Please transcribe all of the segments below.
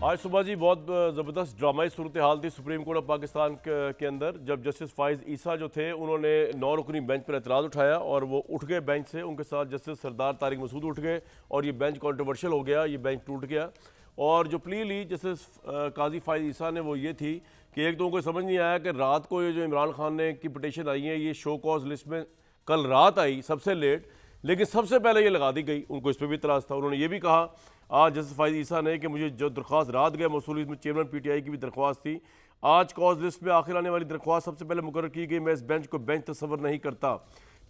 आज सुबह जी बहुत ज़बरदस्त ड्रामाई सूरत हाल थी सुप्रीम कोर्ट ऑफ पाकिस्तान के अंदर, जब जस्टिस फाइज ईसा जो थे उन्होंने 9 रुकनी बेंच पर एतराज़ उठाया और वो उठ गए बेंच से। उनके साथ जस्टिस सरदार तारिक मसूद उठ गए और ये बेंच कंट्रोवर्शियल हो गया, ये बेंच टूट गया। और जो प्ली ली जस्टिस काजी फाइज ईसा ने वो ये थी कि एक तो उनको समझ नहीं आया कि रात को ये जो इमरान खान ने की पटिशन आई है ये शो कॉज लिस्ट में कल रात आई सबसे लेट, लेकिन सबसे पहले ये लगा दी गई। उनको इस पर भी इतराज़ था। उन्होंने ये भी कहा आज जस्टिस फाइज ईसा ने कि मुझे जो दरख्वास्त रात गए मौसूल, इसमें चेयरमैन पीटीआई की भी दरख्वास्त थी, आज कॉज लिस्ट में आखिर आने वाली दरख्वास्त सबसे पहले मुकर्रर की गई। मैं इस बेंच को बेंच तस्वर नहीं करता,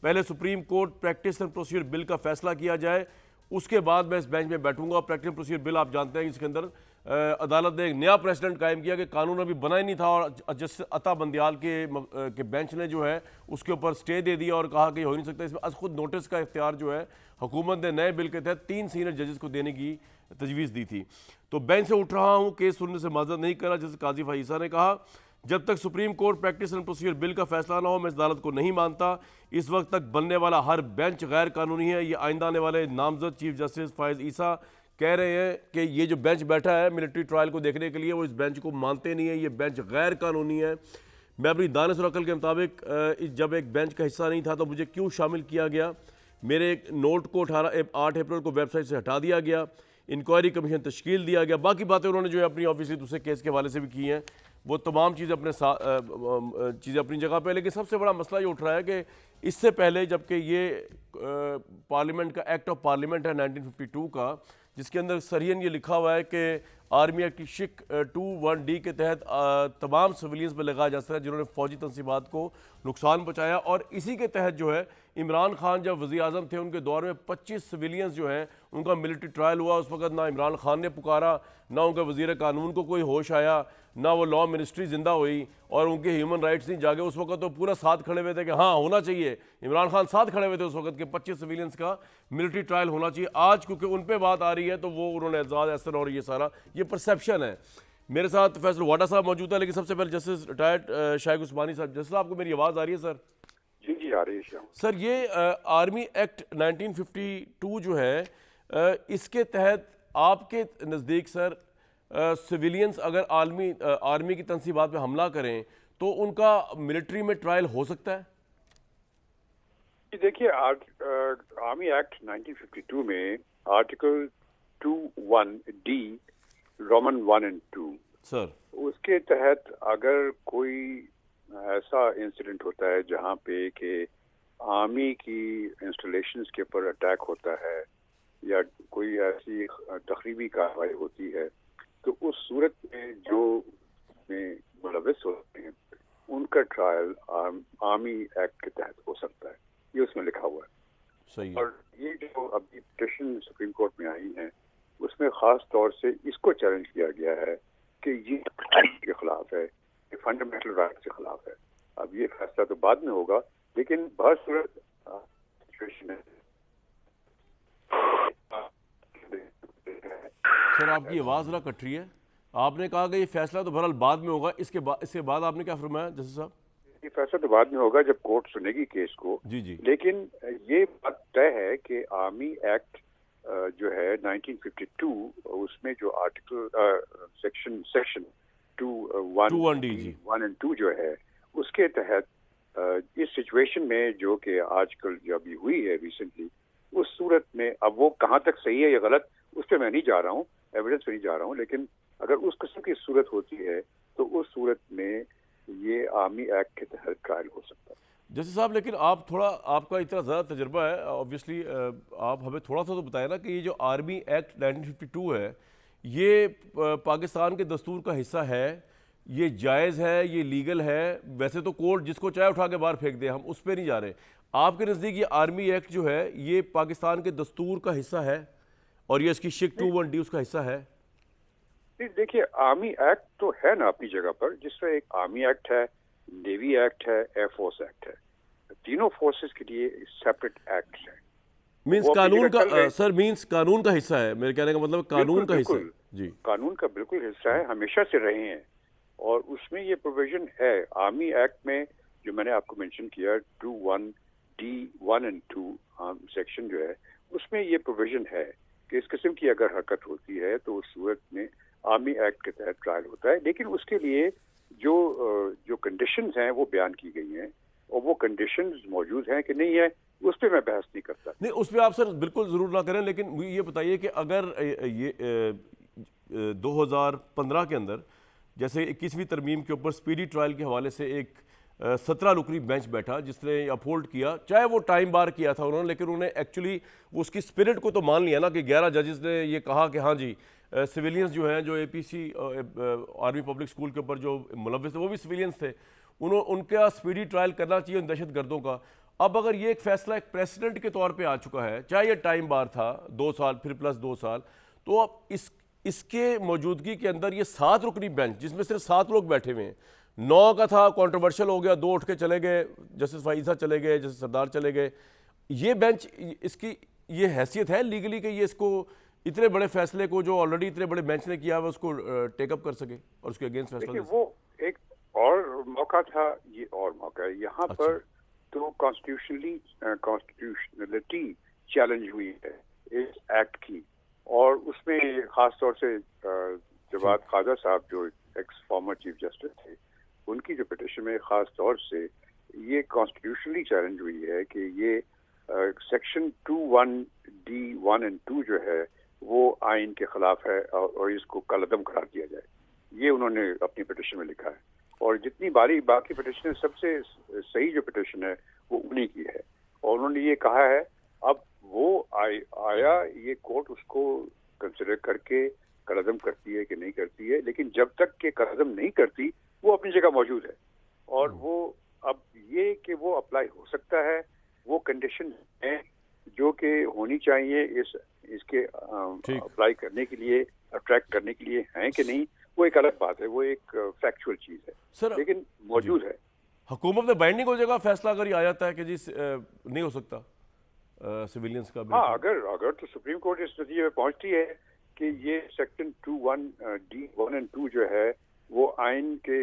पहले supreme court practice and procedure bill का फैसला किया जाए, उसके बाद मैं इस बेंच में बैठूंगा। प्रैक्टिस एंड प्रोसीजर बिल आप जानते हैं इसके अंदर अदालत ने एक नया प्रेसिडेंट कायम किया कि कानून अभी बना ही नहीं था और जस्टिस अता बंदियाल के बेंच ने जो है उसके ऊपर स्टे दे दिया और कहा कि हो नहीं सकता। इसमें अज खुद नोटिस का इख्तियार जो है हुकूमत ने नए बिल के तहत 3 सीनियर जजेस को देने की तजवीज़ दी थी। तो बेंच से उठ रहा हूँ, केस सुनने से माजरत नहीं करा। जैसे काजी फाइज ईसा ने कहा जब तक supreme court practice and procedure bill का फैसला ना हो मैं इस अदालत को नहीं मानता। इस वक्त तक बनने वाला हर बेंच गैर कानूनी है। ये आइंदा आने वाले नामजद चीफ जस्टिस फाइज ईसा कह रहे हैं कि ये जो बेंच बैठा है मिलिट्री ट्रायल को देखने के लिए, वो इस बेंच को मानते नहीं है, ये बेंच गैर कानूनी है। मैं अपनी दानिश और अकल के मुताबिक जब एक बेंच का हिस्सा नहीं था तो मुझे क्यों शामिल किया गया। मेरे एक नोट को 8 अप्रैल को वेबसाइट से हटा दिया गया, इंक्वायरी कमीशन तश्कील दिया गया। बाकी बातें उन्होंने जो है अपनी ऑफिसली दूसरे केस के हवाले से भी की हैं, वो तमाम चीज़ें चीज़ें अपनी जगह पे। लेकिन सबसे बड़ा मसला ये उठ रहा है कि इससे पहले जबकि ये पार्लियामेंट का एक्ट ऑफ पार्लियामेंट है 1952 का, जिसके अंदर सरियन ये लिखा हुआ है कि आर्मी एक्ट की शिक 21D के तहत तमाम सिविलियंस पर लगाया जा सकता है जिन्होंने फौजी तनसीबात को नुकसान पहुँचाया। और इसी के तहत जो है इमरान खान जब वज़ीर आज़म थे उनके दौर में 25 सिविलियंस जो हैं उनका मिलिट्री ट्रायल हुआ। उस वक्त ना इमरान खान ने पुकारा, ना उनका वज़ीर कानून को कोई होश आया, ना वो लॉ मिनिस्ट्री ज़िंदा हुई और उनके ह्यूमन राइट्स नहीं जागे। उस वक्त तो पूरा साथ खड़े हुए थे कि हाँ होना चाहिए, इमरान खान साथ खड़े हुए थे उस वक्त के 25 सिविलियंस का मिलिट्री ट्रायल होना चाहिए। आज क्योंकि उन पर बात आ रही है तो वो उन्होंने एजाज एहसन और ये सारा ये परसेप्शन है। मेरे साथ फैसल वाडा साहब मौजूद है, लेकिन सबसे पहले जस्टिस रिटायर्ड शाइख उस्मानी साहब। जस्टिस आपको मेरी आवाज़ आ रही है सर? जी जी आ रही है सर। ये आर्मी एक्ट 1952 जो है इसके तहत आपके नज़दीक सर सिविलियंस अगर आर्मी की तनसीबात पे हमला करें तो उनका मिलिट्री में ट्रायल हो सकता है? देखिए आर्मी एक्ट 1952 में आर्टिकल 21D रोमन 1 और 2 सर, उसके तहत अगर कोई ऐसा इंसिडेंट होता है जहां पे कि आर्मी की इंस्टॉलेशंस के ऊपर अटैक होता है या कोई ऐसी तखरीबी कार्रवाई होती है, तो उस सूरत में जो में मुलविस होते हैं उनका ट्रायल आर्मी एक्ट के तहत हो सकता है। ये उसमें लिखा हुआ है। सही है। और ये जो अभी पिटीशन सुप्रीम कोर्ट में आई है उसमें खास तौर से इसको चैलेंज किया गया है कि ये के खिलाफ है, ये फंडामेंटल राइट के खिलाफ है। अब ये फैसला तो बाद में होगा, लेकिन बहुत सूरत सिचुएशन है। सर आपकी आवाज़ जरा कट रही है। आपने कहा कि ये फैसला तो बहरहाल बाद में होगा, इसके बाद आपने क्या फरमाया जस्टिस साहब? ये फैसला तो बाद में होगा जब कोर्ट सुनेगी केस को। जी जी। लेकिन ये बात तय है कि आर्मी एक्ट जो है 1952 उसमें जो आर्टिकल सेक्शन 21D 1 और 2 जो है उसके तहत इस सिचुएशन में जो कि आजकल जो अभी हुई है रिसेंटली, उस सूरत में अब वो कहाँ तक सही है या गलत उस पर मैं नहीं जा रहा हूँ, एविडेंस पे नहीं जा रहा हूँ, लेकिन अगर उस किस्म की सूरत होती है तो उस सूरत में ये आर्मी एक्ट के तहत ट्रायल हो सकता है। जैसे साहब, लेकिन आप थोड़ा, आपका इतना ज़्यादा तजुर्बा है ऑब्वियसली, आप हमें थोड़ा सा तो बताएं ना कि ये जो आर्मी एक्ट 1952 है ये पाकिस्तान के दस्तूर का हिस्सा है, ये जायज़ है, ये लीगल है? वैसे तो कोर्ट जिसको चाहे उठा के बाहर फेंक दे, हम उस पर नहीं जा रहे। आपके नज़दीक ये आर्मी एक्ट जो है ये पाकिस्तान के दस्तूर का हिस्सा है और ये इसकी शिक 21D उसका हिस्सा है? देखिए आर्मी एक्ट तो है ना अपनी जगह पर, जिसमें एक आर्मी एक्ट है, नेवी एक्ट है, एयरफोर्स एक्ट है, तीनों फोर्सेस के लिए सेपरेट एक्ट है। मींस कानून का सर, मींस कानून का हिस्सा है, मेरे कहने का मतलब कानून का हिस्सा है। जी, कानून का बिल्कुल हिस्सा है, हमेशा से रहे हैं। और उसमें ये प्रोविजन है आर्मी एक्ट में जो मैंने आपको मेंशन किया 21D 1 और 2 सेक्शन जो है, उसमें ये प्रोविजन है कि इस किस्म की अगर हरकत होती है तो उस सूरत में आर्मी एक्ट के तहत ट्रायल होता है, लेकिन उसके लिए जो कंडीशंस हैं वो बयान की गई हैं, और वो कंडीशंस मौजूद हैं कि नहीं है उस पर मैं बहस नहीं करता। नहीं, उस पर आप सर बिल्कुल ज़रूर ना करें, लेकिन मुझे ये बताइए कि अगर ये 2015 के अंदर जैसे 21वीं तरमीम के ऊपर स्पीडी ट्रायल के हवाले से एक 17 रुकनी बेंच बैठा जिसने अपहोल्ड किया, चाहे वो टाइम बार किया था उन्होंने, लेकिन उन्होंने एक्चुअली वो उसकी स्पिरिट को तो मान लिया ना कि 11 जजेस ने ये कहा कि हाँ जी सिविलियंस जो हैं, जो APC आर्मी पब्लिक स्कूल के ऊपर जो मुलव्विस थे वो भी सिविलियंस थे, उनका स्पीडी ट्रायल करना चाहिए उन दहशत गर्दों का। अब अगर ये एक फैसला एक प्रेसिडेंट के तौर पे आ चुका है, चाहे ये टाइम बार था 2 साल फिर प्लस 2 साल, तो अब इसके मौजूदगी के अंदर ये 7 रुकनी बेंच जिसमें सिर्फ 7 लोग बैठे हुए हैं, 9 का था कंट्रोवर्शियल हो गया, 2 उठ के चले गए, जस्टिस फाइजा चले गए, जस्टिस सरदार चले गए, ये बेंच इसकी ये हैसियत है लीगली कि ये इसको इतने बड़े फैसले को जो ऑलरेडी इतने बड़े बेंच ने किया है उसको टेकअप कर सके और उसके अगेंस्ट फैसला दे सके? वो एक और मौका था, ये और मौका है यहाँ पर तो कॉन्स्टिट्यूशनलिटी चैलेंज हुई है इस एक्ट की, और उसमें खास तौर से जवाद खाजा साहब जो एक्स फॉर्मर चीफ जस्टिस थे, उनकी जो पिटिशन में खास तौर से ये कॉन्स्टिट्यूशनली चैलेंज हुई है कि ये सेक्शन 21D(1 and 2) जो है वो आइन के खिलाफ है और इसको कलअदम करार दिया जाए। ये उन्होंने अपनी पिटिशन में लिखा है, और जितनी बाकी पिटिशन है सबसे सही जो पिटिशन है वो उन्हीं की है, और उन्होंने ये कहा है अब वो आया ये कोर्ट उसको कंसिडर करके कलअदम करती है कि नहीं करती है, लेकिन जब तक के कलअदम नहीं करती वो अपनी जगह मौजूद है, और वो अब ये कि वो अप्लाई हो सकता है, वो कंडीशन है जो कि होनी चाहिए इसके अप्लाई करने के लिए, अट्रैक्ट करने के लिए हैं कि नहीं, वो एक अलग बात है, वो एक फैक्चुअल चीज है सर, लेकिन मौजूद है। हुकूमत में बाइंडिंग हो जाएगा फैसला अगर ये आ जाता है कि जी नहीं हो सकता सिविलियंस का? हाँ, अगर तो सुप्रीम कोर्ट इस नतीजे में पहुंचती है कि ये सेक्शन 21D(1 and 2) जो है वो आइन के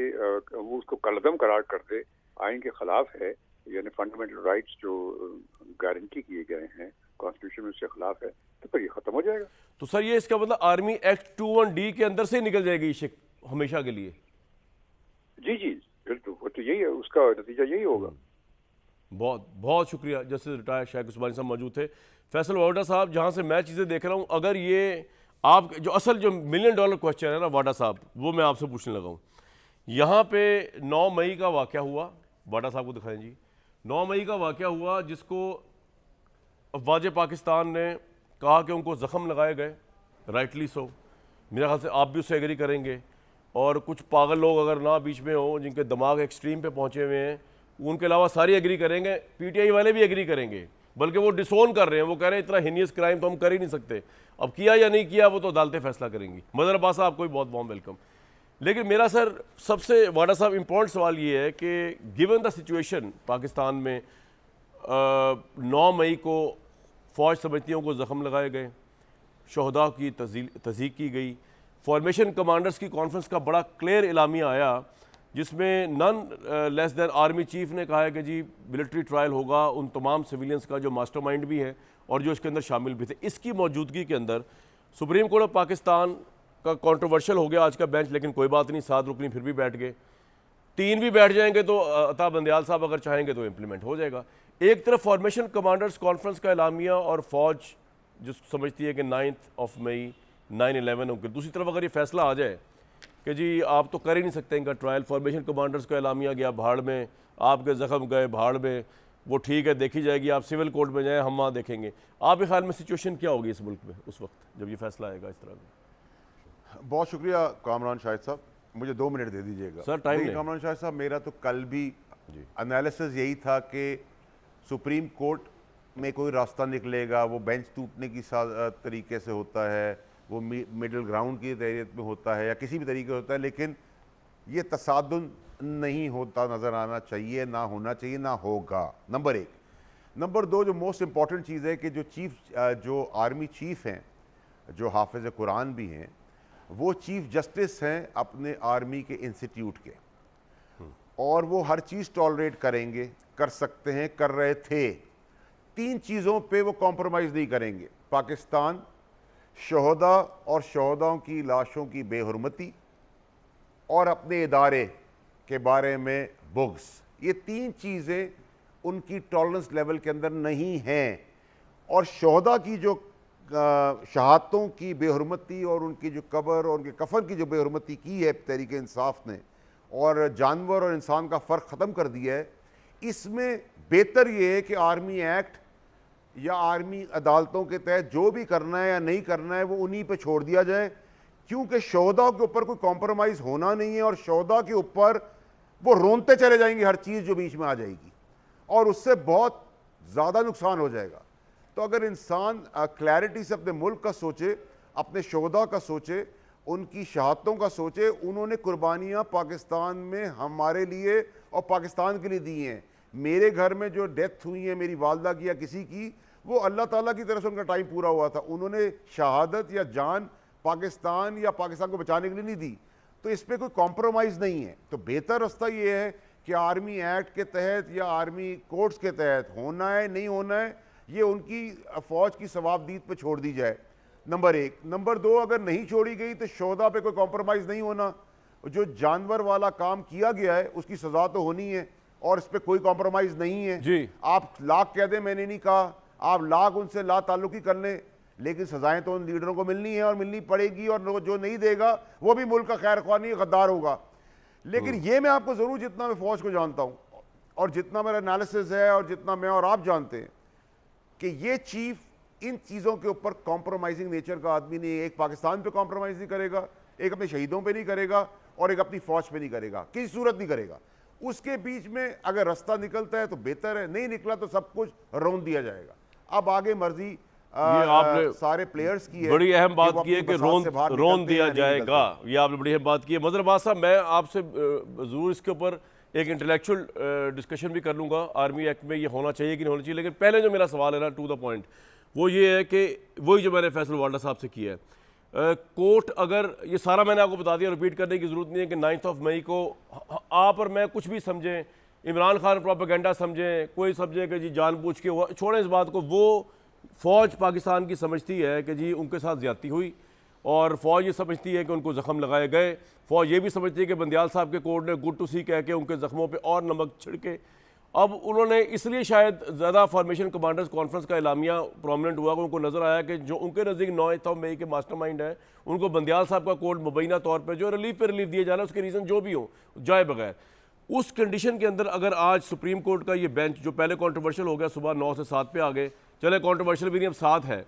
वो उसको कलअदम करार कर दे, आइन के खिलाफ है, यानी फंडामेंटल राइट्स जो गारंटी किए गए हैं कॉन्स्टिट्यूशन में उसके खिलाफ है, तो फिर ये खत्म हो जाएगा। तो सर ये इसका मतलब आर्मी एक्ट 21D के अंदर से ही निकल जाएगी ये हमेशा के लिए? जी बिल्कुल, वो तो यही है, उसका नतीजा यही होगा। बहुत बहुत शुक्रिया। जस्टिस रिटायर्ड शेख उस्मानी साहब मौजूद थे। फैसल वाडा साहब, जहाँ से मैं चीज़ें देख रहा हूँ, अगर ये आप जो असल जो $1 मिलियन क्वेश्चन है ना वाडा साहब, वो मैं आपसे पूछने लगा हूँ। यहाँ पे 9 मई का वाक़या हुआ, वाडा साहब को दिखाएं जी। 9 मई का वाक़या हुआ जिसको अफवाज पाकिस्तान ने कहा कि उनको ज़ख्म लगाए गए, राइटली सो, मेरे ख्याल से आप भी उससे एग्री करेंगे, और कुछ पागल लोग अगर ना बीच में हों जिनके दिमाग एक्सट्रीम पे पहुँचे हुए हैं, उनके अलावा सारी एग्री करेंगे, PTI वाले भी एग्री करेंगे, बल्कि वो डिसोन कर रहे हैं, वो कह रहे हैं इतना हिनियस क्राइम तो हम कर ही नहीं सकते, अब किया या नहीं किया वो तो अदालतें फैसला करेंगी। मदर अब्बास साहब आपको भी बहुत बहुत वेलकम। लेकिन मेरा सर सबसे वाडा साहब इम्पोर्टेंट सवाल ये है कि गिवन द सिचुएशन पाकिस्तान में 9 मई को फ़ौज समझतियों को ज़ख्म लगाए गए, शहदा की तज़ीक की गई, फॉर्मेशन कमांडर्स की कॉन्फ्रेंस का बड़ा क्लियर एलामिया आया जिसमें none less than army chief ने कहा है कि जी मिलिट्री ट्रायल होगा उन तमाम सिविलियंस का जो मास्टरमाइंड भी है और जो इसके अंदर शामिल भी थे। इसकी मौजूदगी के अंदर सुप्रीम कोर्ट ऑफ पाकिस्तान का कंट्रोवर्शियल हो गया आज का बेंच, लेकिन कोई बात नहीं, 7 रुकनी फिर भी बैठ गए, 3 भी बैठ जाएंगे तो अता बंदयाल साहब अगर चाहेंगे तो इम्प्लीमेंट हो जाएगा। एक तरफ फॉर्मेशन कमांडर्स कॉन्फ्रेंस का एलामिया और फौज जो समझती है कि 9 मई 9/11 होकर, दूसरी तरफ अगर ये फैसला आ जाए कि जी आप तो कर ही नहीं सकते इनका ट्रायल, फॉर्मेशन कमांडर्स का एलामिया गया भाड़ में, आपके ज़ख्म गए भाड़ में, वो ठीक है देखी जाएगी, आप सिविल कोर्ट में जाएँ हम वहाँ देखेंगे। आपके ख्याल में सिचुएशन क्या होगी इस मुल्क में उस वक्त जब ये फैसला आएगा इस तरह का? बहुत शुक्रिया कामरान शाहिद साहब, मुझे 2 मिनट दे दीजिएगा सर टाइम नहीं। कामरान शाहिद साहब, मेरा तो कल भी एनालिसिस यही था कि सुप्रीम कोर्ट में कोई रास्ता निकलेगा, वो बेंच टूटने की तरीके से होता है, वो मिडिल ग्राउंड की तहरीत में होता है या किसी भी तरीके होता है, लेकिन ये तसादुम नहीं होता नज़र आना चाहिए, ना होना चाहिए, ना होगा। नंबर 1। नंबर 2, जो मोस्ट इम्पॉर्टेंट चीज़ है कि जो आर्मी चीफ़ हैं, जो हाफिज़ कुरान भी हैं, वो चीफ जस्टिस हैं अपने आर्मी के इंस्टीट्यूट के, और वो हर चीज़ टॉलरेट करेंगे, कर सकते हैं, कर रहे थे। 3 चीज़ों पे वो कॉम्प्रोमाइज़ नहीं करेंगे। पाकिस्तान शोहदा और शोहदाओं की लाशों की बेहुरमती और अपने इदारे के बारे में बुग्स, ये तीन चीज़ें उनकी टॉलरेंस लेवल के अंदर नहीं हैं। और शोहदा की जो शहादतों की बेहुरमती और उनकी जो कब्र और उनके कफन की जो बेहुरमती की है तहरीक इंसाफ ने, और जानवर और इंसान का फ़र्क ख़त्म कर दिया है, इसमें बेहतर ये है कि आर्मी एक्ट या आर्मी अदालतों के तहत जो भी करना है या नहीं करना है वो उन्हीं पे छोड़ दिया जाए, क्योंकि शोहदा के ऊपर कोई कॉम्प्रोमाइज़ होना नहीं है और शोहदा के ऊपर वो रोनते चले जाएंगे हर चीज़ जो बीच में आ जाएगी, और उससे बहुत ज़्यादा नुकसान हो जाएगा। तो अगर इंसान क्लैरिटी से अपने मुल्क का सोचे, अपने शोहदा का सोचे, उनकी शहादतों का सोचे, उन्होंने कुर्बानियाँ पाकिस्तान में हमारे लिए और पाकिस्तान के लिए दी हैं। मेरे घर में जो डेथ हुई है मेरी वालदा की या किसी की, वो अल्लाह ताला की तरफ से उनका टाइम पूरा हुआ था, उन्होंने शहादत या जान पाकिस्तान या पाकिस्तान को बचाने के लिए नहीं दी, तो इस पर कोई कॉम्प्रोमाइज़ नहीं है। तो बेहतर रास्ता ये है कि आर्मी एक्ट के तहत या आर्मी कोर्ट्स के तहत होना है नहीं होना है, ये उनकी फ़ौज की सवाबदीद पे छोड़ दी जाए, नंबर एक। नंबर दो, अगर नहीं छोड़ी गई तो शोहदा पे कोई कॉम्प्रोमाइज़ नहीं होना, जो जानवर वाला काम किया गया है उसकी सज़ा तो होनी है और इस पर कोई कॉम्प्रोमाइज़ नहीं है जी। आप लाख कह दें, मैंने नहीं कहा, आप लाख उनसे ला ताल्लुकी कर लें, लेकिन सजाएं तो उन लीडरों को मिलनी है और मिलनी पड़ेगी, और जो नहीं देगा वो भी मुल्क का खैर ख्वाह नहीं, गद्दार होगा। लेकिन ये मैं आपको ज़रूर, जितना मैं फ़ौज को जानता हूँ और जितना मेरा एनालिसिस है और जितना मैं और आप जानते हैं, कि ये चीफ इन चीज़ों के ऊपर कॉम्प्रोमाइजिंग नेचर का आदमी नहीं है। एक पाकिस्तान पे कॉम्प्रोमाइज़ नहीं करेगा, एक अपने शहीदों पे नहीं करेगा, और एक अपनी फ़ौज पे नहीं करेगा, किसी सूरत नहीं करेगा। उसके बीच में अगर रास्ता निकलता है तो बेहतर है, नहीं निकला तो सब कुछ रौन दिया जाएगा। अब आगे मर्जी ये आपने सारे प्लेयर्स की है, बड़ी अहम बात वो की है अपनी कि बसात से बाहर रोन निकलते दिया हैं या नहीं जाएगा, निकलते। ये आपने बड़ी अहम बात की है। मजहर अब्बास साहब, मैं आपसे ज़रूर इसके ऊपर एक इंटेलेक्चुअल डिस्कशन भी कर लूँगा, आर्मी एक्ट में ये होना चाहिए कि नहीं होना चाहिए, लेकिन पहले जो मेरा सवाल है ना, टू द पॉइंट, वो ये है कि वही जो मैंने फैसल वाल्डा साहब से किया है, कोर्ट अगर ये सारा मैंने आपको बता दिया, रिपीट करने की ज़रूरत नहीं है कि 9 मई को आप और मैं कुछ भी समझें, इमरान खान प्रोपेगेंडा समझें, कोई समझे कि जी जानबूझ के हुआ, छोड़ें इस बात को। वो फ़ौज पाकिस्तान की समझती है कि जी उनके साथ ज़्यादती हुई, और फ़ौज ये समझती है कि उनको ज़ख्म लगाए गए। फ़ौज ये भी समझती है कि बंदियाल साहब के कोर्ट ने गुड टू सी कह के उनके ज़ख्मों पे और नमक छिड़के। अब उन्होंने इसलिए शायद ज़्यादा फॉर्मेशन कमांडर्स कॉन्फ्रेंस का एलामिया प्रोमिनेंट हुआ कि उनको नज़र आया कि जो उनके नज़दीक 9 मई के मास्टरमाइंड है, उनको बंदियाल साहब का कोर्ट मुबैना तौर पर जो रिलीफ पे रिलीफ दिया जा रहा है, उसके रीज़न जो भी हो जाए बगैर, उस कंडीशन के अंदर अगर आज सुप्रीम कोर्ट का ये बेंच जो पहले कंट्रोवर्शियल हो गया, सुबह 9 से 7 पे आ गए, चले कंट्रोवर्शियल भी नहीं, अब 7 है,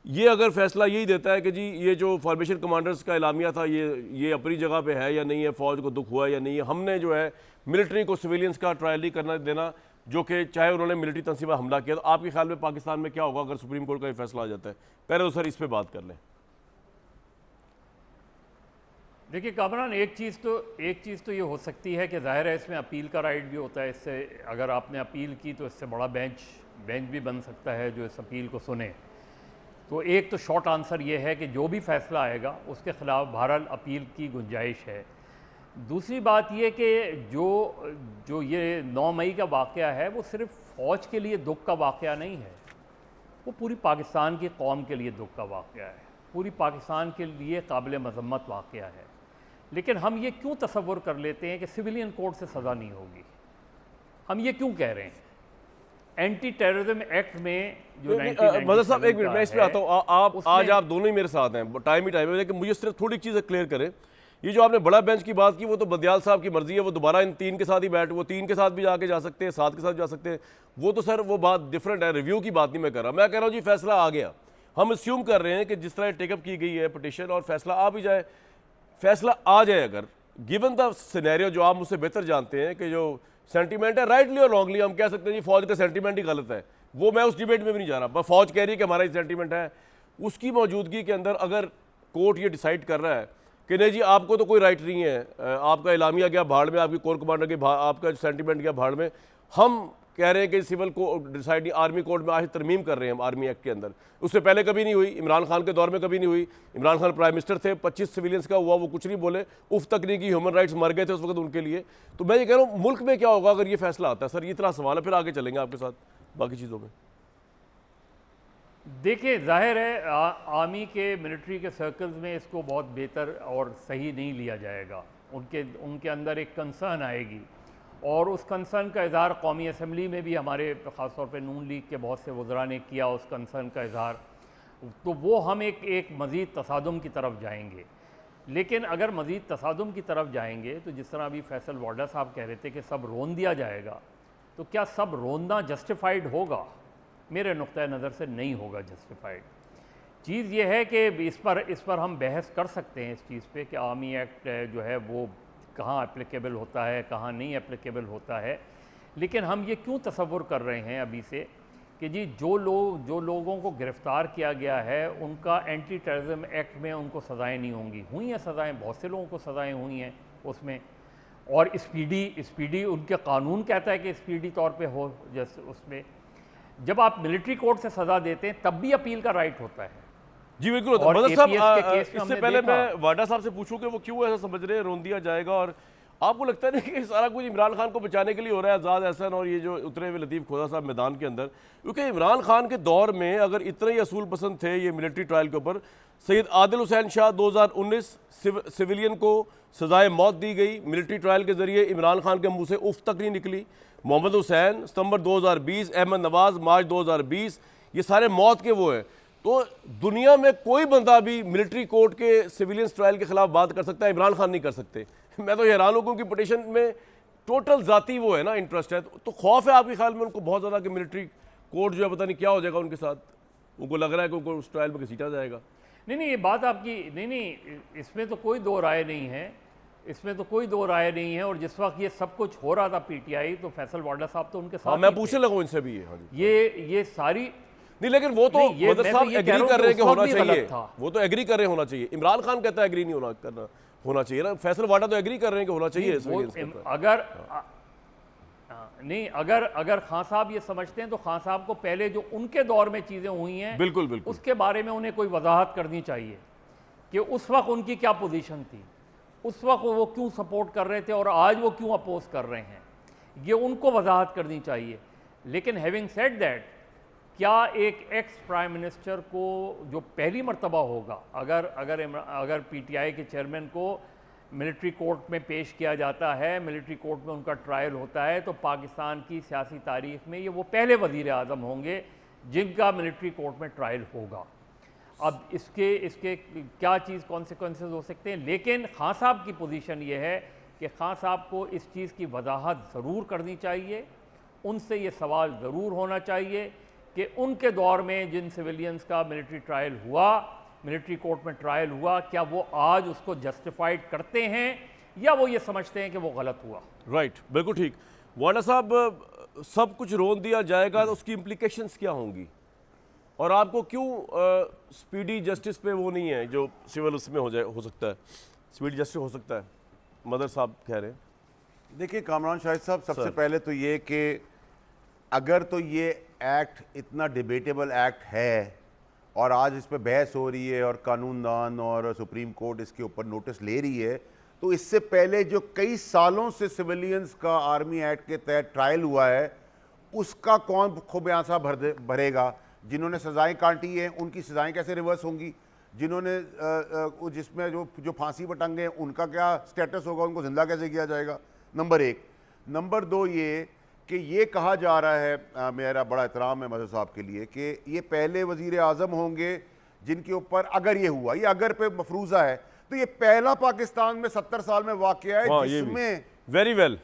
ये अगर फैसला यही देता है कि जी ये जो फॉर्मेशन कमांडर्स का एलामिया था ये अपनी जगह पे है या नहीं है, फ़ौज को दुख हुआ है या नहीं है, हमने जो है मिलिट्री को सिविलियंस का ट्रायल नहीं करना देना, जो कि चाहे उन्होंने मिलिट्री तंजीम पर हमला किया, तो आपके ख्याल में पाकिस्तान में क्या होगा अगर सुप्रीम कोर्ट का ये फैसला आ जाता है? पहले तो सर इस पर बात कर लें। देखिए कामरान, एक चीज़ तो ये हो सकती है कि ज़ाहिर है इसमें अपील का राइट भी होता है, इससे अगर आपने अपील की तो इससे बड़ा बेंच भी बन सकता है जो इस अपील को सुने। तो एक तो शॉर्ट आंसर ये है कि जो भी फैसला आएगा उसके ख़िलाफ़ बहरहाल अपील की गुंजाइश है। दूसरी बात ये कि जो ये 9 मई का वाक़या है वो सिर्फ़ फ़ौज के लिए दुख का वाक़या नहीं है, वो पूरी पाकिस्तान की कौम के लिए दुख का वाक़या है, पूरी पाकिस्तान के लिए काबिल मज़म्मत वाक़या है। लेकिन हम ये क्यों तसव्वुर कर लेते हैं कि सिविलियन कोर्ट से सज़ा नहीं होगी? हम ये क्यों कह रहे हैं? एंटी टेररिज्म एक्ट में जो मदर साहब एक मिनट मैं इस पे आता हूँ, आप आज आप दोनों ही मेरे साथ हैं, टाइम है, लेकिन मुझे सिर्फ थोड़ी चीज़ें क्लियर करें। ये जो आपने बड़ा बेंच की बात की वो तो बंदियाल साहब की मर्जी है, वो दोबारा इन 3 के साथ ही वो 3 के साथ भी जाके जा सकते हैं, 7 के साथ जा सकते हैं, वो तो सर वो बात डिफरेंट है, रिव्यू की बात नहीं मैं कर रहा। मैं कह रहा हूँ जी फैसला आ गया, हम अस्यूम कर रहे हैं कि जिस तरह टेकअप की गई है पिटिशन और फैसला आ भी जाए, फैसला आ जाए अगर, गिवन द सिनेरियो जो आप मुझसे बेहतर जानते हैं कि जो सेंटीमेंट है, राइटली और रॉन्गली हम कह सकते हैं जी फौज का सेंटीमेंट ही गलत है, वो मैं उस डिबेट में भी नहीं जा रहा, पर फौज कह रही है कि हमारा ये सेंटीमेंट है, उसकी मौजूदगी के अंदर अगर कोर्ट ये डिसाइड कर रहा है कि नहीं जी आपको तो कोई राइट नहीं है, आपका इलामिया गया भाड़ में, आपकी कोर कमांडर के आपका सेंटीमेंट गया भाड़ में, हम कह रहे हैं कि सिविल को डिसाइड नहीं, आर्मी कोर्ट में आज तरमीम कर रहे हैं हम आर्मी एक्ट के अंदर, उससे पहले कभी नहीं हुई, इमरान खान के दौर में कभी नहीं हुई, इमरान खान प्राइम मिनिस्टर थे, 25 सिविलियंस का हुआ, वो कुछ नहीं बोले, उफ तक नहीं की, ह्यूमन राइट्स मर गए थे उस वक्त उनके लिए। तो मैं ये कह रहा हूँ मुल्क में क्या होगा अगर ये फैसला आता है? सर ये इतना सवाल है, फिर आगे चलेंगे आपके साथ बाकी चीज़ों में। देखिए, जाहिर है आर्मी के मिलिट्री के सर्कल्स में इसको बहुत बेहतर और सही नहीं लिया जाएगा। उनके अंदर एक कंसर्न आएगी और उस कंसर्न का इज़हार कौमी असम्बली में भी हमारे ख़ास तौर पे नून लीग के बहुत से वज़रा ने किया उस कंसर्न का इज़हार। तो वो हम एक मज़ीद तसादुम की तरफ जाएंगे। लेकिन अगर मज़ीद तसादुम की तरफ जाएंगे तो जिस तरह अभी फैसल वाडा साहब कह रहे थे कि सब रोन दिया जाएगा, तो क्या सब रोनना जस्टिफाइड होगा? मेरे नुक्ता नज़र से नहीं होगा जस्टिफाइड। चीज़ ये है कि इस पर हम बहस कर सकते हैं इस चीज़ पे कि आर्मी एक्ट जो है वो कहाँ एप्लीकेबल होता है, कहाँ नहीं एप्लीकेबल होता है। लेकिन हम ये क्यों तसव्वुर कर रहे हैं अभी से कि जी जो लोगों को गिरफ़्तार किया गया है उनका एंटी टेररिज्म एक्ट में उनको सज़ाएँ नहीं होंगी। हुई हैं सज़ाएँ, बहुत से लोगों को सज़ाएँ हुई हैं उसमें। और स्पीडी उनके कानून कहता है कि स्पीडी तौर पे हो। जैसे उसमें जब आप मिलिट्री कोर्ट से सज़ा देते हैं तब भी अपील का राइट होता है। जी बिल्कुल होता है। और मदद साहब, APS के केस में इससे हमने पहले देखा। मैं वाडा साहब से पूछूं कि वो क्यों ऐसा समझ रहे हैं रोन दिया जाएगा, और आपको लगता है ना कि सारा कुछ इमरान खान को बचाने के लिए हो रहा है, आज़ाद एहसन और ये जो उतरे हुए लतीफ़ खोदा साहब मैदान के अंदर? क्योंकि इमरान खान के दौर में अगर इतने ही असूल पसंद थे ये मिलिट्री ट्रायल के ऊपर, सैयद आदिल हुसैन शाह 2019 सिविलियन को सजाए मौत दी गई मिलिट्री ट्रायल के जरिए, इमरान खान के मुंह से उफ तक नहीं निकली। मोहम्मद हुसैन सितंबर 2020, अहमद नवाज मार्च 2020, ये सारे मौत के वो हैं। तो दुनिया में कोई बंदा भी मिलिट्री कोर्ट के सिविलियंस ट्रायल के खिलाफ बात कर सकता है, इमरान खान नहीं कर सकते। मैं तो हैरान हूँ क्योंकि पिटीशन में टोटल जाती वो है ना इंटरेस्ट है। तो खौफ है आपके ख्याल में उनको बहुत ज़्यादा कि मिलिट्री कोर्ट जो है पता नहीं क्या हो जाएगा उनके साथ? उनको लग रहा है कि उनको उस ट्रायल में घसीटा जाएगा। नहीं, ये बात आपकी नहीं, इसमें तो कोई दो राय नहीं है, इसमें तो कोई दो राय नहीं है। और जिस वक्त ये सब कुछ हो रहा था पीटीआई, तो फैसल वाडा साहब तो उनके साथ हाँ, मैं पूछने लगा इनसे भी हाँ जी। ये सारी नहीं, लेकिन वो तो नहीं, मदद साहब एग्री कर रहे हैं कि होना चाहिए, था। वो तो एग्री कर रहे होना चाहिए। इमरान खान कहता है एग्री नहीं होना चाहिए ना। फैसल वाडा तो एग्री कर रहे हैं कि होना चाहिए। अगर खान साहब ये समझते हैं तो खान साहब को पहले जो उनके दौर में चीजें हुई हैं बिल्कुल बिल्कुल उसके बारे में उन्हें कोई वजाहत करनी चाहिए कि उस वक्त उनकी क्या पोजीशन थी, उस वक्त वो क्यों सपोर्ट कर रहे थे और आज वो क्यों अपोज कर रहे हैं, ये उनको वजाहत करनी चाहिए। लेकिन हैविंग सेड दैट, क्या एक एक्स प्राइम मिनिस्टर को जो पहली मर्तबा होगा, अगर पीटीआई के चेयरमैन को मिलिट्री कोर्ट में पेश किया जाता है, मिलिट्री कोर्ट में उनका ट्रायल होता है, तो पाकिस्तान की सियासी तारीख में ये वो पहले वज़ीर आज़म होंगे जिनका मिलिट्री कोर्ट में ट्रायल होगा। अब इसके क्या चीज़ कॉन्सिक्वेंसेस हो सकते हैं, लेकिन खान साहब की पोजीशन ये है कि खान साहब को इस चीज़ की वजाहत ज़रूर करनी चाहिए, उनसे ये सवाल ज़रूर होना चाहिए कि उनके दौर में जिन सिविलियंस का मिलिट्री ट्रायल हुआ, मिलिट्री कोर्ट में ट्रायल हुआ, क्या वो आज उसको जस्टिफाइड करते हैं या वो ये समझते हैं कि वो गलत हुआ। राइट, बिल्कुल ठीक। वाडा साहब, सब कुछ रोक दिया जाएगा तो उसकी इम्प्लीकेशंस क्या होंगी, और आपको क्यों स्पीडी जस्टिस पे वो नहीं है जो सिविल उसमें हो सकता है, स्पीडी जस्टिस हो सकता है? मदर साहब कह रहे हैं। देखिए कामरान शाहिद साहब, सबसे पहले तो ये कि अगर तो ये एक्ट इतना डिबेटेबल एक्ट है और आज इस पर बहस हो रही है और कानूनदान और सुप्रीम कोर्ट इसके ऊपर नोटिस ले रही है, तो इससे पहले जो कई सालों से सिविलियंस का आर्मी एक्ट के तहत ट्रायल हुआ है उसका कौन खुबयांसा भरेगा? जिन्होंने सजाएं काटी हैं उनकी सजाएं कैसे रिवर्स होंगी? जिन्होंने जिसमें जो फांसी पर टंगे हैं उनका क्या स्टेटस होगा? उनको जिंदा कैसे किया जाएगा? नंबर एक। नंबर दो ये कि ये कहा जा रहा है, मेरा बड़ा एहतराम है मदद साहब के लिए, कि ये पहले वजीर आज़म होंगे जिनके ऊपर, अगर ये हुआ, ये अगर पे मफरूज़ा है, तो ये पहला पाकिस्तान में 70 साल में वाकया है जिसमें वेरी वेल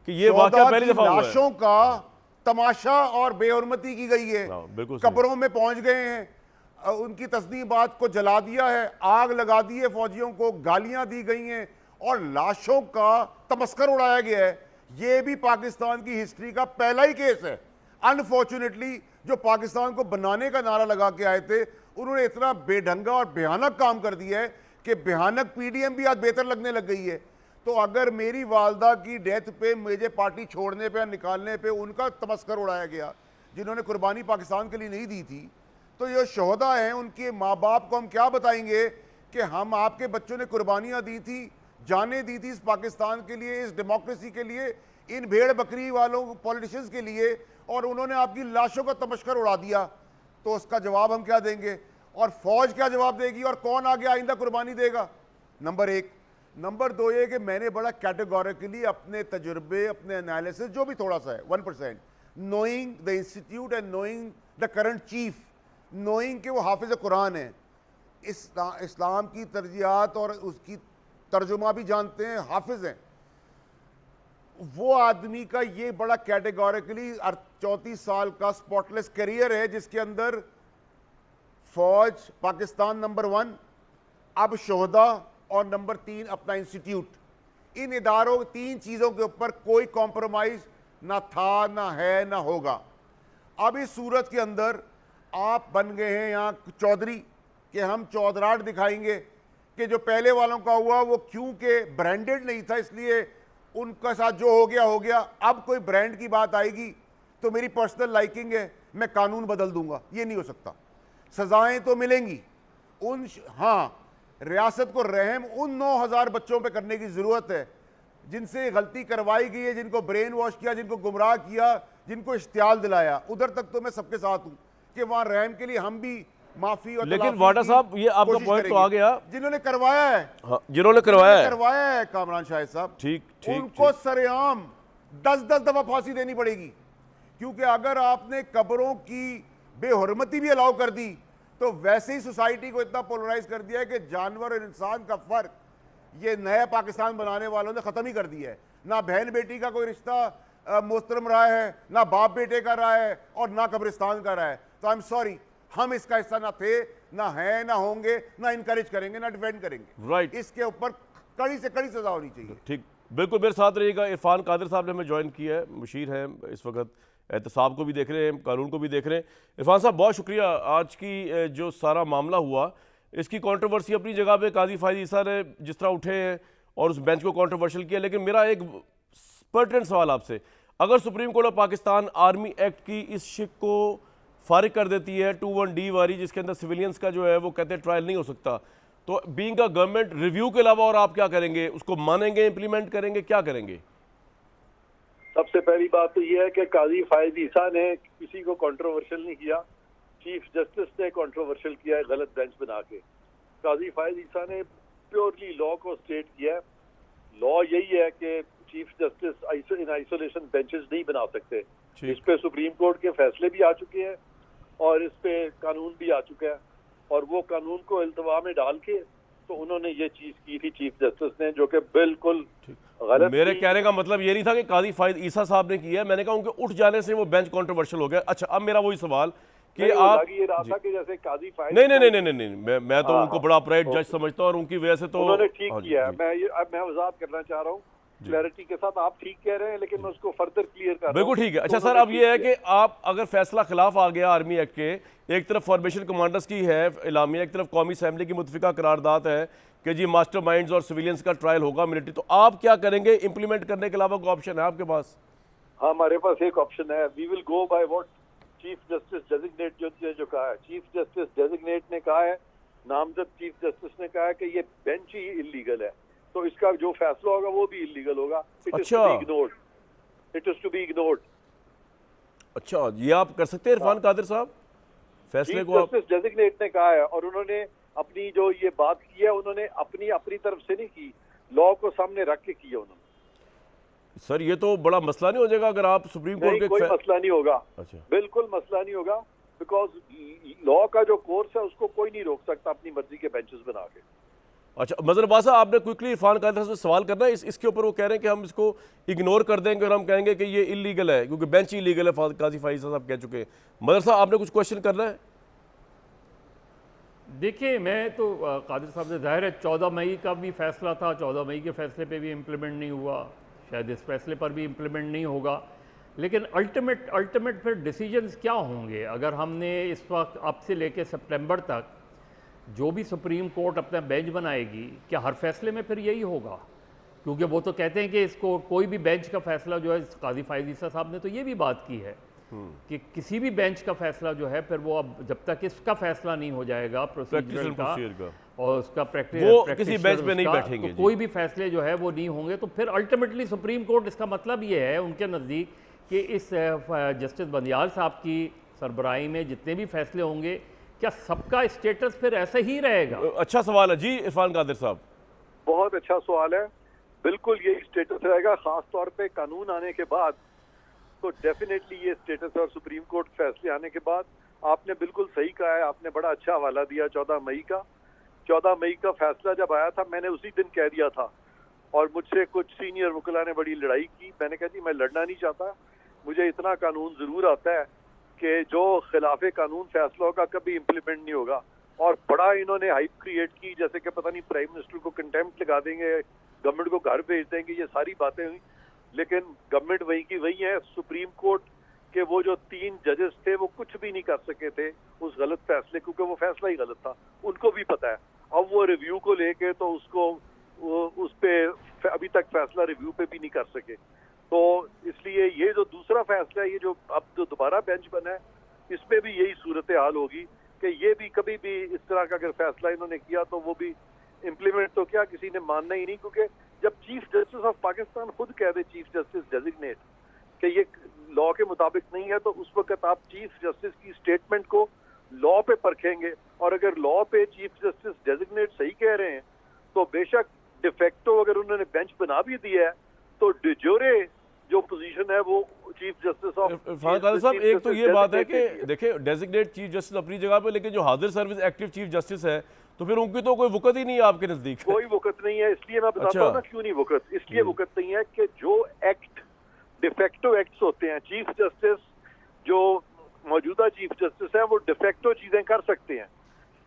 कि ये वाकया पहली दफा हुआ है। लाशों का तमाशा और बेहुरमती की गई है, कब्रों में पहुंच गए हैं, उनकी तस्दीबात को जला दिया है, आग लगा दी है फौजियों को, गालियां दी गई हैं और लाशों का तमस्कर उड़ाया गया है। ये भी पाकिस्तान की हिस्ट्री का पहला ही केस है। अनफॉर्चुनेटली जो पाकिस्तान को बनाने का नारा लगा के आए थे उन्होंने इतना बेढंगा और भयानक काम कर दिया है कि भयानक पीडीएम भी आज बेहतर लगने लग गई है। तो अगर मेरी वालदा की डेथ पे, मुझे पार्टी छोड़ने पे, निकालने पे उनका तमस्कर उड़ाया गया जिन्होंने कुर्बानी पाकिस्तान के लिए नहीं दी थी, तो ये शोहदा हैं, उनके माँ बाप को हम क्या बताएंगे कि हम आपके बच्चों ने कुर्बानियाँ दी थी, जाने दी थी इस पाकिस्तान के लिए, इस डेमोक्रेसी के लिए, इन भेड़ बकरी वालों पॉलिटिशियंस के लिए, और उन्होंने आपकी लाशों का तमस्कर उड़ा दिया। तो उसका जवाब हम क्या देंगे, और फौज क्या जवाब देगी, और कौन आगे आइंदा कुर्बानी देगा। नंबर एक। नंबर दो ये कि मैंने बड़ा कैटेगोरिकली अपने तजुर्बे, अपने एनालिसिस जो भी थोड़ा सा है 1%, knowing the institute and knowing the current chief, knowing कि वो हाफिज कुरान है, इस्लाम की तरजीहात और उसकी तर्जुमा भी जानते हैं, हाफिज हैं, वो आदमी का ये बड़ा कैटेगोरिकली 34 साल का स्पॉटलेस करियर है, जिसके अंदर फौज पाकिस्तान नंबर 1, अब शोहदा, और नंबर 3 अपना इंस्टीट्यूट, इन इदारों 3 चीज़ों के ऊपर कोई कॉम्प्रोमाइज ना था, ना है, ना होगा। अब इस सूरत के अंदर आप बन गए हैं यहाँ चौधरी कि हम चौधराट दिखाएंगे कि जो पहले वालों का हुआ वो क्योंकि ब्रांडेड नहीं था इसलिए उनका साथ जो हो गया। अब कोई ब्रांड की बात आएगी तो मेरी पर्सनल लाइकिंग है, मैं कानून बदल दूंगा, ये नहीं हो सकता। सजाएं तो मिलेंगी हाँ, रियासत को रहम उन 9000 बच्चों पे करने की ज़रूरत है जिनसे गलती करवाई गई है, जिनको ब्रेन वॉश किया, जिनको गुमराह किया, जिनको इश्तियाल दिलाया। उधर तक तो मैं सबके साथ हूँ कि वहाँ रहम के लिए हम भी माफी और लेकिन वाडा साहब ये आपका पॉइंट तो आ गया, जिन्होंने करवाया है, हाँ, जिन्होंने करवाया है कामरान शाहिद साहब, ठीक, उनको सरेआम 10-10 दफा फांसी देनी पड़ेगी। क्योंकि अगर आपने कब्रों की बेहुरमती भी अलाउ कर दी तो वैसे ही सोसाइटी को इतना पोलराइज कर दिया है कि जानवर और इंसान का फर्क ये नया पाकिस्तान बनाने वालों ने खत्म ही कर दिया है। ना बहन बेटी का कोई रिश्ता मोहतरम रहा है, ना बाप बेटे का रहा है, और ना कब्रिस्तान का रहा है। तो आई एम सॉरी, हम इसका हिस्सा ना थे, ना है, ना होंगे, ना इनकरेज करेंगे, ना डिफेंड करेंगे। राइट, इसके ऊपर कड़ी से कड़ी सजा होनी चाहिए। ठीक, बिल्कुल मेरे साथ रहिएगा। इरफान कादिर साहब ने हमें ज्वाइन किया है, मुशीर हैं इस वक्त, एहतसाब को भी देख रहे हैं, कानून को भी देख रहे हैं। इरफान साहब बहुत शुक्रिया। आज की जो सारा मामला हुआ इसकी कंट्रोवर्सी अपनी जगह पे काजी फायद ईसा ने जिस तरह उठे हैं और उस बेंच को कंट्रोवर्शियल किया, लेकिन मेरा एक पर्टिनेंट सवाल आपसे, अगर supreme court of Pakistan army act की इस शिक को फारिग कर देती है 21D वाली, जिसके अंदर सिविलियंस का जो है वो कहते हैं ट्रायल नहीं हो सकता, तो बीइंग अ गवर्नमेंट रिव्यू के अलावा और आप क्या करेंगे? उसको मानेंगे, इंप्लीमेंट करेंगे, क्या करेंगे? सबसे पहली बात तो यह है कि काजी फायद ईसा ने किसी को कंट्रोवर्शियल नहीं किया, चीफ जस्टिस ने कंट्रोवर्शियल किया है गलत बेंच बना के। काजी फायद ईसा ने प्योरली लॉ को स्टेट किया है। लॉ यही है कि chief justice in isolation benches नहीं बना सकते। इस पे सुप्रीम कोर्ट के फैसले भी आ चुके हैं और इस पे कानून भी आ चुका है, और वो कानून को इल्तवा में डाल के तो उन्होंने ये चीज की थी चीफ जस्टिस ने, जो कि बिल्कुल गलत। मेरे कहने का मतलब ये नहीं था कि काजी फायद ईसा साहब ने किया है, मैंने कहा उनके उठ जाने से वो बेंच कंट्रोवर्शियल हो गया। अच्छा, अब मेरा वही सवाल कि आप ये रहा था कि जैसे काजी फायद नहीं, मैं तो उनको बड़ा अपराइट जज समझता हूँ और उनकी वजह से तो उन्होंने ठीक किया है। मैं वजाहत करना चाह रहा हूँ क्लैरिटी के साथ, आप ठीक कह रहे हैं लेकिन मैं उसको फर्दर क्लियर कर रहा हूं। बिल्कुल ठीक है। अच्छा सर, अब ये है कि आप अगर फैसला खिलाफ आ गया आर्मी एक्ट के, एक तरफ फॉर्मेशन कमांडर्स की है इलामिया, एक तरफ कौमी असेंबली की मुतफिका करारदाद है कि जी मास्टरमाइंड्स और सिविलियंस का ट्रायल होगा मिलिट्री, तो आप क्या करेंगे? इंप्लीमेंट करने के अलावा कोई ऑप्शन है आपके पास? हाँ, हमारे पास एक ऑप्शन है। We will go by what chief justice designate जो कहा है। चीफ जस्टिस डेजिग्नेट ने कहा है, नामजद चीफ जस्टिस ने कहा है कि ये बेंच ही इलीगल है, तो इसका जो फैसला होगा वो भी इलीगल होगा। It is to be ignored. अच्छा, ये आप कर सकते हैं इरफान कादिर साहब फैसले को? जस्टिस डेजिग्नेट ने कहा है, और उन्होंने अपनी जो ये बात की है उन्होंने अपनी तरफ से नहीं की, लॉ को सामने रख के की है उन्होंने। सर ये तो बड़ा मसला नहीं हो जाएगा अगर आप सुप्रीम कोर्ट के? कोई मसला नहीं होगा। अच्छा, बिल्कुल मसला नहीं होगा, बिकॉज लॉ का जो कोर्स है उसको कोई नहीं रोक सकता अपनी मर्जी के बेंचेस बना के। अच्छा, मजर बासा आपने क्विकली इरफान कादिर से सवाल करना है इसके ऊपर। वो कह रहे हैं कि हम इसको इग्नोर कर देंगे और हम कहेंगे कि ये इलीगल है क्योंकि बेंच ही इलीगल है, काजी फायद साहब कह चुके हैं। मदर साहब आपने कुछ क्वेश्चन करना है? देखिए, मैं तो कादिर साहब से जाहिर है 14 मई का भी फैसला था, 14 मई के फैसले पे भी इम्प्लीमेंट नहीं हुआ, शायद इस फैसले पर भी इम्प्लीमेंट नहीं होगा, लेकिन अल्टीमेट फिर डिसीजंस क्या होंगे? अगर हमने इस वक्त अब से लेके सितंबर तक जो भी सुप्रीम कोर्ट अपना बेंच बनाएगी, क्या हर फैसले में फिर यही होगा? क्योंकि वो तो कहते हैं कि इसको कोई भी बेंच का फैसला जो है, काजी फायद ईसा साहब ने तो ये भी बात की है कि किसी भी बेंच का फैसला जो है फिर वो अब जब तक इसका फैसला नहीं हो जाएगा प्रोसीजरल का और उसका वो किसी बेंच पे नहीं बैठेंगे, तो कोई भी फैसले जो है वो नहीं होंगे। तो फिर अल्टीमेटली सुप्रीम कोर्ट, इसका मतलब ये है उनके नज़दीक कि इस जस्टिस बंदियाल साहब की सरबराही में जितने भी फैसले होंगे, क्या सबका स्टेटस फिर ऐसा ही रहेगा? अच्छा सवाल है जी इरफान कादिर साहब। बहुत अच्छा सवाल है। बिल्कुल यही स्टेटस रहेगा, खास तौर पे कानून आने के बाद तो डेफिनेटली ये स्टेटस है। और सुप्रीम कोर्ट फैसले आने के बाद आपने बिल्कुल सही कहा है, आपने बड़ा अच्छा हवाला दिया 14 मई का। 14 मई का फैसला जब आया था, मैंने उसी दिन कह दिया था, और मुझसे कुछ सीनियर वकीला ने बड़ी लड़ाई की। मैंने कहा जी मैं लड़ना नहीं चाहता, मुझे इतना कानून जरूर आता है कि जो खिलाफे कानून फैसलों का कभी इम्प्लीमेंट नहीं होगा। और बड़ा इन्होंने हाइप क्रिएट की, जैसे कि पता नहीं प्राइम मिनिस्टर को कंटेम्प्ट लगा देंगे, गवर्नमेंट को घर भेज देंगे, ये सारी बातें हुई। लेकिन गवर्नमेंट वही की वही है। सुप्रीम कोर्ट के वो जो 3 जजेस थे वो कुछ भी नहीं कर सके थे उस गलत फैसले, क्योंकि वो फैसला ही गलत था, उनको भी पता है। अब वो रिव्यू को लेके तो उसको उस पे अभी तक फैसला रिव्यू पे भी नहीं कर सके। तो इसलिए ये जो दूसरा फैसला है, ये जो अब जो दोबारा बेंच बना है, इसमें भी यही सूरत हाल होगी कि ये भी कभी भी इस तरह का अगर फैसला इन्होंने किया तो वो भी इम्प्लीमेंट तो क्या किसी ने मानना ही नहीं। क्योंकि जब चीफ जस्टिस ऑफ पाकिस्तान खुद कह दे, चीफ जस्टिस डेजिग्नेट, कि ये लॉ के मुताबिक नहीं है, तो उस वक्त आप चीफ जस्टिस की स्टेटमेंट को लॉ पे परखेंगे। और अगर लॉ पे चीफ जस्टिस डेजिग्नेट सही कह रहे हैं तो बेशक डिफेक्टो अगर उन्होंने बेंच बना भी दिया है तो डिजोरे जो पोजीशन है वो chief justice of Irfan Qadir साहब, एक तो ये बात है कि देखिए डेजिग्नेट चीफ जस्टिस अपनी जगह पे, लेकिन जो हाजिर सर्विस एक्टिव चीफ जस्टिस है तो फिर उनकी तो कोई वक़्त ही नहीं है आपके नजदीक। कोई वक़्त नहीं है। इसलिए मैं बताता हूँ ना क्यों नहीं वक़्त। इसलिए वक़्त नहीं है कि जो एक्ट डिफेक्टो एक्ट्स होते हैं, चीफ जस्टिस जो मौजूदा चीफ जस्टिस है वो डिफेक्टो चीजें कर सकते हैं,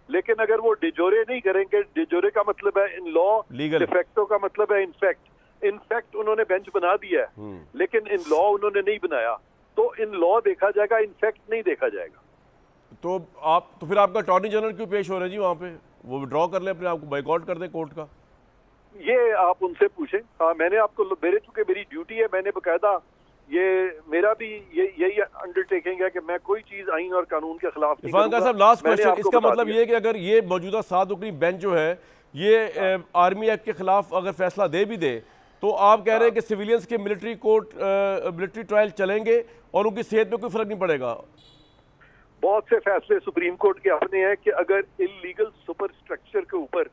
लेकिन अगर वो डिजोरे नहीं करेंगे, डिजोरे का मतलब है इन लॉ, डिफेक्टो का मतलब है इनफैक्ट। इनफैक्ट उन्होंने बेंच बना दिया है, लेकिन इन लॉ उन्होंने नहीं बनाया, तो इन लॉ देखा जाएगा, इनफैक्ट नहीं देखा जाएगा। तो फिर आपका अटॉर्नी जनरल क्यों पेश हो रहे हैं जी वहाँ पे? वो विड्रॉ कर ले अपने आप को, बाइकआउट कर दे कोर्ट का। ये आप उनसे पूछें। हाँ, मैंने आपको चूंकि मेरी ड्यूटी है, मैंने बकायदा ये मेरा भी यही अंडरटेकिंग है कि मैं कोई चीज आइन और कानून के खिलाफ नहीं करूंगा। साहब लास्ट क्वेश्चन, इसका मतलब ये है कि अगर ये मौजूदा 7 रुकनी बेंच जो है ये आर्मी एक्ट के खिलाफ अगर फैसला दे भी दे तो आप कह रहे हैं कि सिविलियंस के मिलिट्री कोर्ट मिलिट्री ट्रायल चलेंगे और उनकी सेहत में कोई फर्क नहीं पड़ेगा? बहुत से फैसले सुप्रीम कोर्ट के अपने हैं कि अगर इलीगल सुपर स्ट्रक्चर के ऊपर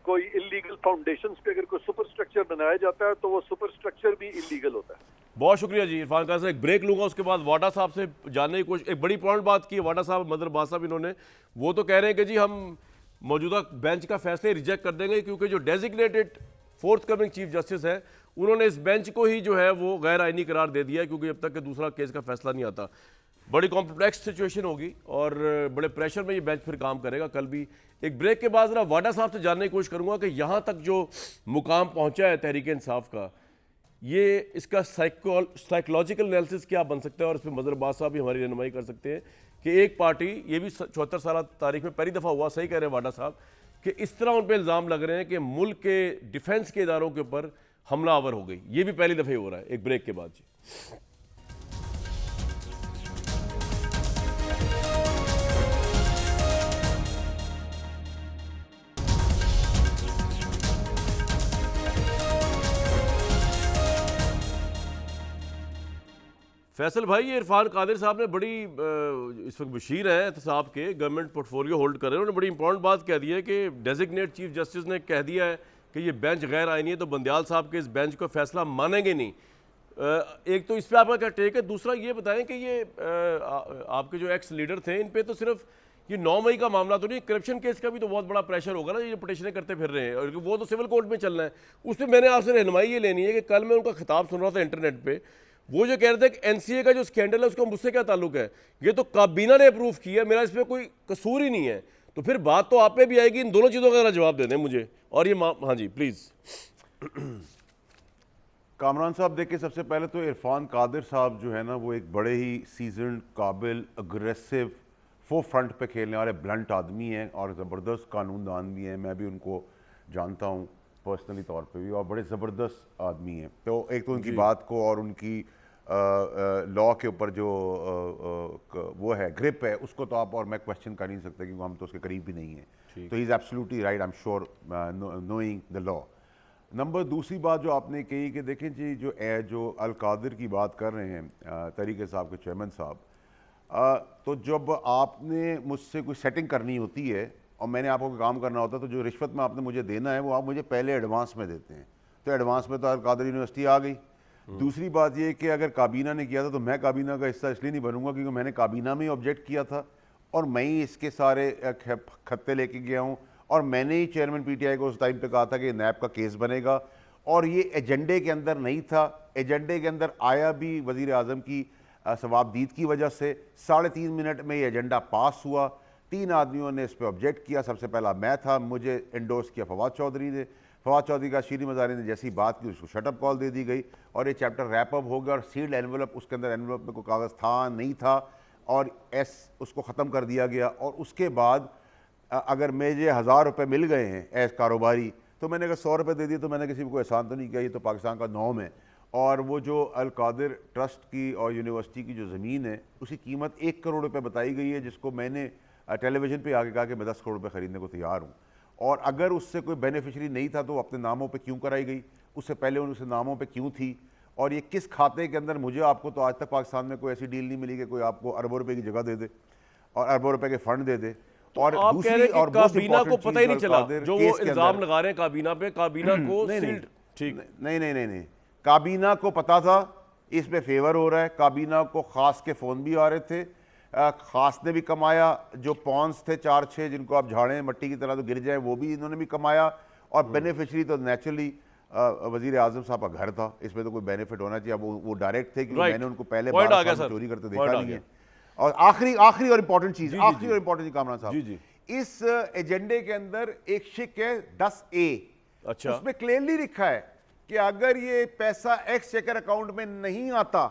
कोई इलीगल फाउंडेशंस पे अगर कोई सुपर स्ट्रक्चर बनाया जाता है तो वो सुपर स्ट्रक्चर भी इलीगल होता है। बहुत शुक्रिया जी इरफान खान साहब। एक ब्रेक लूंगा, उसके बाद वाडा साहब से जानने की कोशिश। एक बड़ी इंपॉर्टेंट बात की वाडा साहब, मदर बाद साहब, इन्होंने वो तो कह रहे हैं कि जी हम मौजूदा बेंच का फैसले रिजेक्ट कर देंगे क्योंकि जो designated fourth coming chief justice है उन्होंने इस बेंच को ही जो है वो गैर आइनी करार दे दिया है, क्योंकि अब तक के दूसरा केस का फैसला नहीं आता। बड़ी कॉम्प्लेक्स सिचुएशन होगी और बड़े प्रेशर में ये बेंच फिर काम करेगा कल भी। एक ब्रेक के बाद जरा वाडा साहब से जानने की कोशिश करूंगा कि यहाँ तक जो मुकाम पहुँचा है तहरीक इंसाफ का, ये इसका साइकोलॉजिकल एनालिसिस क्या बन सकता है, और इसमें मजर बाद साहब भी हमारी रहनुमाई कर सकते हैं कि एक पार्टी, ये भी 74 साल तारीख में पहली दफ़ा हुआ, सही कह रहे हैं वाडा साहब, कि इस तरह उन पर इल्ज़ाम लग रहे हैं कि मुल्क के डिफेंस के इदारों के ऊपर हमलावर हो गई। ये भी पहली दफ़े हो रहा है। एक ब्रेक के बाद जी। फैसल भाई, ये इरफान कादिर साहब ने बड़ी इस वक्त बशीर है एहतसाब के, गवर्नमेंट पोर्टफोलियो होल्ड कर रहे हैं, उन्होंने बड़ी इंपॉर्टेंट बात कह दी है कि डेजिग्नेट चीफ जस्टिस ने कह दिया है कि ये बेंच गैर आईनी है, तो बंदियाल साहब के इस बेंच को फैसला मानेंगे नहीं। एक तो इस पर आपका क्या टेक है? दूसरा ये बताएं कि ये आपके जो एक्स लीडर थे, इन पे तो सिर्फ ये 9 मई का मामला तो नहीं, करप्शन केस का भी तो बहुत बड़ा प्रेशर होगा ना, ये पिटिशनें करते फिर रहे हैं, और वो तो सिविल कोर्ट में चलना है। उस पर मैंने आपसे रहनुमाई ये लेनी है कि कल मैं उनका खिताब सुन रहा था इंटरनेट पे, वो जो कह रहे थे कि एनसीए का जो स्कैंडल है उसका मुझसे क्या ताल्लुक है, ये तो काबीना ने अप्रूव किया, मेरा इसमें कोई कसूर ही नहीं है। तो फिर बात तो आप पे भी आएगी। इन दोनों चीज़ों का जवाब दे दें मुझे। और ये हाँ जी प्लीज़। कामरान साहब, देखिए सबसे पहले तो इरफान कादिर साहब जो है ना, वो एक बड़े ही सीजन्ड, काबिल, अग्रेसिव, फोर फ्रंट पे खेलने वाले ब्लंट आदमी हैं और ज़बरदस्त कानूनदान भी हैं। मैं भी उनको जानता हूँ पर्सनली तौर पे भी, और बड़े ज़बरदस्त आदमी हैं। तो एक तो उनकी बात को और उनकी लॉ के ऊपर जो वो है ग्रिप है, उसको तो आप और मैं क्वेश्चन कर नहीं सकते क्योंकि हम तो उसके करीब भी नहीं हैं। तो he is absolutely right, I am sure, knowing the law. Number दूसरी बात जो आपने कही कि देखें जी, जो अल कादिर की बात कर रहे हैं तहरीक साहब के चेयरमैन साहब, तो जब आपने मुझसे कोई सेटिंग करनी होती है और मैंने आपको कोई काम करना होता है, तो जो रिश्वत में आपने मुझे देना है वो आप मुझे पहले एडवांस में देते हैं। तो एडवांस में तो अल-कादर यूनिवर्सिटी आ गई। दूसरी बात ये कि अगर काबीना ने किया था तो मैं काबीना का हिस्सा इसलिए नहीं बनूंगा क्योंकि मैंने काबीना में ही ऑब्जेक्ट किया था और मैं ही इसके सारे खत्ते लेके गया हूँ और मैंने ही चेयरमैन पीटीआई को उस टाइम पे कहा था कि नैब का केस बनेगा और ये एजेंडे के अंदर नहीं था। एजेंडे के अंदर आया भी वज़ीर आज़म की सवाबदीद की वजह से 3.5 मिनट में ये एजेंडा पास हुआ। 3 आदमियों ने इस पर ऑब्जेक्ट किया। सबसे पहला मैं था, मुझे इंडोर्स किया फवाद चौधरी ने। फवाद चौधरी का शीरी मज़ारी ने जैसी बात की उसको शटअप कॉल दे दी गई और ये चैप्टर रैप अप हो गया और सील्ड एनवेलप, उसके अंदर एनवेलप में कोई कागज़ था नहीं था और उसको ख़त्म कर दिया गया। और उसके बाद अगर मुझे 1000 रुपये मिल गए हैं एज कारोबारी तो मैंने अगर 100 रुपये दे दिए तो मैंने किसी को कोई एहसान तो नहीं किया। ये तो पाकिस्तान का नॉर्म है। और वो जो अल-कादिर ट्रस्ट की और यूनिवर्सिटी की जो ज़मीन है उसकी कीमत 1 करोड़ रुपये बताई गई है, जिसको मैंने टेलीविज़न पे आके कहा कि मैं 10 करोड़ रुपये ख़रीदने को तैयार हूँ। और अगर उससे कोई बेनिफिशरी नहीं था तो अपने नामों पे क्यों कराई गई, उससे पहले उसके नामों पे क्यों थी और ये किस खाते के अंदर। मुझे आपको तो आज तक पाकिस्तान में कोई ऐसी डील नहीं मिली कि कोई आपको अरबों रुपए की जगह दे दे और अरबों रुपए के फंड दे दे। और आप कह रहे हैं कि काबीना को पता ही नहीं चला, जो वो इल्जाम लगा रहे हैं काबीना पे, काबीना को सील्ड। ठीक, नहीं, काबीना को पता था इसमें फेवर हो रहा है। काबीना को खास के फ़ोन भी आ रहे थे। खास ने भी कमाया, जो पॉन्स थे 4-6 जिनको आप झाड़ें मट्टी की तरह तो गिर जाए वो भी इन्होंने भी कमाया और बेनिफिशरी तो नेचुरली वजीर आजम साहब का घर था। इसमें तो कोई बेनिफिट होना चाहिए। अब वो डायरेक्ट थे क्योंकि मैंने उनको पहले चोरी करते देखा नहीं है। और आखिरी और इंपॉर्टेंट चीज कामरान साहब, इस एजेंडे के अंदर एक शिक है 10A। अच्छा, उसमें क्लियरली लिखा है कि अगर ये पैसा एक्सचेकर अकाउंट में नहीं आता,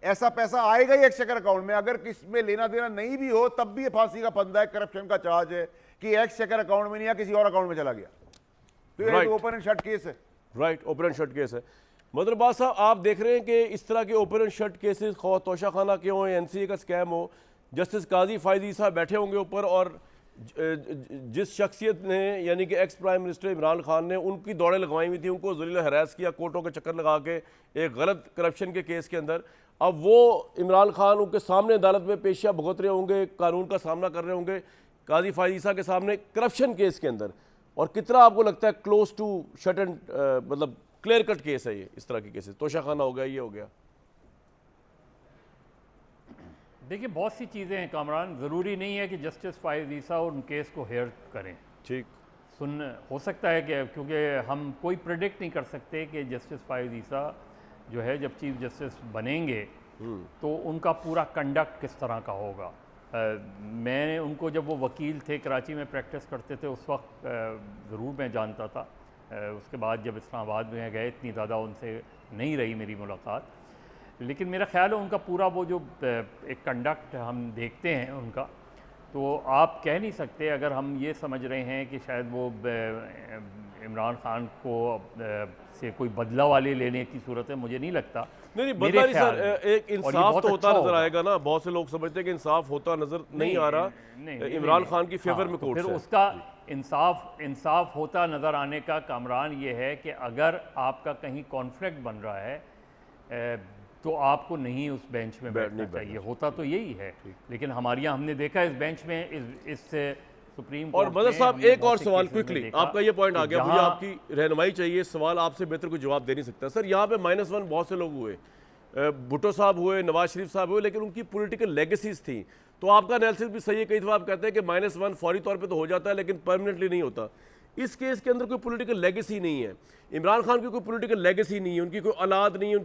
ऐसा पैसा आएगा ही एक्सचेकर अकाउंट में, अगर किसमें लेना देना नहीं भी हो तब भी ये फांसी का फंदा है, करप्शन का चार्ज है कि एक्सचेकर अकाउंट में नहीं या किसी और अकाउंट में चला गया। तो ये ओपन एंड शट केस है। Right, open and shut case है। मदरबाज साहब, आप देख रहे हैं कि इस तरह के ओपन एंड शट केसेस, खौ तोशाखाना के हो, एनसीए का स्कैम हो, जस्टिस काजी फायद ईसा बैठे होंगे ऊपर और जिस शख्सियत ने यानी कि ex prime minister Imran Khan ने उनकी दौड़ें लगवाई हुई थी, उनको जलील हरास किया कोर्टों के चक्कर लगा के एक गलत करप्शन के केस के अंदर, अब वो इमरान खान उनके सामने अदालत में पेशिया भुगत रहे होंगे, कानून का सामना कर रहे होंगे काजी फायद ईसा के सामने करप्शन केस के अंदर। और कितना आपको लगता है क्लोज टू शट एंड मतलब क्लियर कट केस है ये, इस तरह के केसेस? तोशाखाना हो गया, ये हो गया। देखिए, बहुत सी चीज़ें हैं कामरान, ज़रूरी नहीं है कि जस्टिस फायद ईसा उन केस को हेयर करें। ठीक, हो सकता है कि क्योंकि हम कोई प्रेडिक्ट नहीं कर सकते कि जस्टिस फायद ईसा जो है जब चीफ जस्टिस बनेंगे तो उनका पूरा कंडक्ट किस तरह का होगा। मैं उनको जब वो वकील थे, कराची में प्रैक्टिस करते थे, उस वक्त ज़रूर मैं जानता था। उसके बाद जब इस्लामाबाद में गए इतनी ज़्यादा उनसे नहीं रही मेरी मुलाकात, लेकिन मेरा ख्याल है उनका पूरा वो जो एक कंडक्ट हम देखते हैं उनका, तो आप कह नहीं सकते अगर हम ये समझ रहे हैं कि शायद वो इमरान खान को से कोई बदला वाले लेने की सूरत है, मुझे नहीं लगता। नहीं बदला नहीं सर, एक इंसाफ तो होता नजर आएगा ना। बहुत से लोग समझते हैं कि इंसाफ होता नजर नहीं आ रहा इमरान खान की फेवर में कोर्ट फिर उसका इंसाफ होता नजर आने का कामरान ये है कि अगर आपका कहीं कॉन्फ्लिक्ट बन रहा है तो आपको नहीं उस बेंच में बैठना चाहिए। होता तो यही है, लेकिन हमारे यहाँ हमने देखा इस बेंच में इस सुप्रीम कोर्ट। और मदर साहब, एक और सवाल क्विकली, आपका ये पॉइंट आ गया, मुझे आपकी रहनुमाई चाहिए। सवाल आपसे बेहतर कोई जवाब दे नहीं सकता सर। यहाँ पे -1 बहुत से लोग हुए, भुट्टो साहब हुए, नवाज शरीफ साहब हुए, लेकिन उनकी पॉलिटिकल लेगेसीज थी। तो आपका एनालिसिस भी सही है। कई दफा आप कहते हैं कि -1 फौरी तौर पे तो हो जाता है लेकिन परमानेंटली नहीं होता। इस केस के अंदर कोई पॉलिटिकल लेगेसी नहीं है, इमरान खान की कोई पॉलिटिकल लेगेसी नहीं है, उनकी कोई औलाद नहीं है,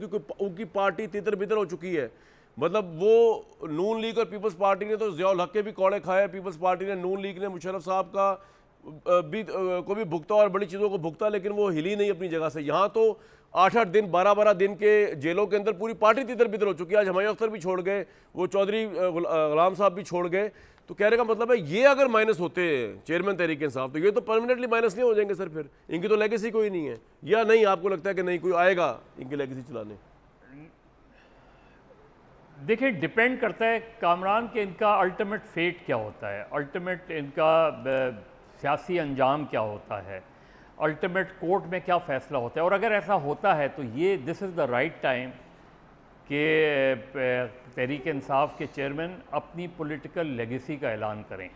उनकी पार्टी तितर बितर हो चुकी है। मतलब वो नून लीग और पीपल्स पार्टी ने तो ज़ियाउल हक के भी कौड़े खाए, पीपल्स पार्टी ने, नून लीग ने मुशर्रफ साहब का भी को भी भुगता और बड़ी चीज़ों को भुगता, लेकिन वो हिली नहीं अपनी जगह से। यहाँ तो 8-8 दिन 12-12 दिन के जेलों के अंदर पूरी पार्टी तितर बितर हो चुकी है। आज हुमायूं अख्तर भी छोड़ गए, वो चौधरी गुलाम साहब भी छोड़ गए। तो कहने का मतलब है ये अगर माइनस होते चेयरमैन तहरीक इंसाफ तो ये तो परमानेंटली माइनस नहीं हो जाएंगे सर? फिर इनकी तो लेगेसी कोई नहीं है, या नहीं आपको लगता है कि नहीं कोई आएगा इनकी लेगेसी चलाने? देखिए, डिपेंड करता है कामरान के इनका अल्टीमेट फेट क्या होता है, अल्टीमेट इनका सियासी अंजाम क्या होता है, अल्टीमेट कोर्ट में क्या फ़ैसला होता है। और अगर ऐसा होता है तो ये this is the right time कि तहरीक इंसाफ के चेयरमैन अपनी पॉलिटिकल लेगेसी का ऐलान करें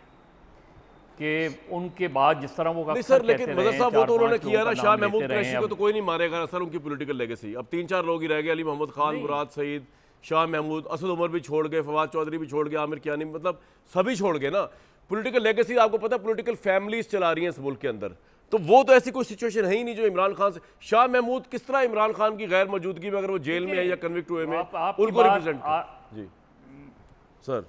कि उनके बाद जिस तरह वो नहीं अक्सर सर, लेकिन कहते मदद रहे, साहब वो तो उन्होंने 4-5 किया ना, लोगों का शाह नाम महमूद लेते रहे कुरैशी हैं। को तो कोई नहीं मारेगा सर, उनकी पॉलिटिकल लेगेसी। अब 3-4 लोग ही रह गए, अली मोहम्मद खान, मुराद सईद, शाह महमूद, असद उमर भी छोड़ गए, फवाद चौधरी भी छोड़ गए, आमिर कियानी, मतलब सभी छोड़ गए ना। पॉलिटिकल लेगेसी आपको पता है पॉलिटिकल फैमिलीज चला रही हैं इस मुल्क के अंदर, तो वो तो ऐसी कोई सिचुएशन है ही नहीं जो इमरान खान से। शाह महमूद किस तरह इमरान खान की गैर मौजूदगी में, अगर वो जेल में है या कन्विक्ट हुए में, आपकी उनको बात- रिप्रेजेंट जी सर।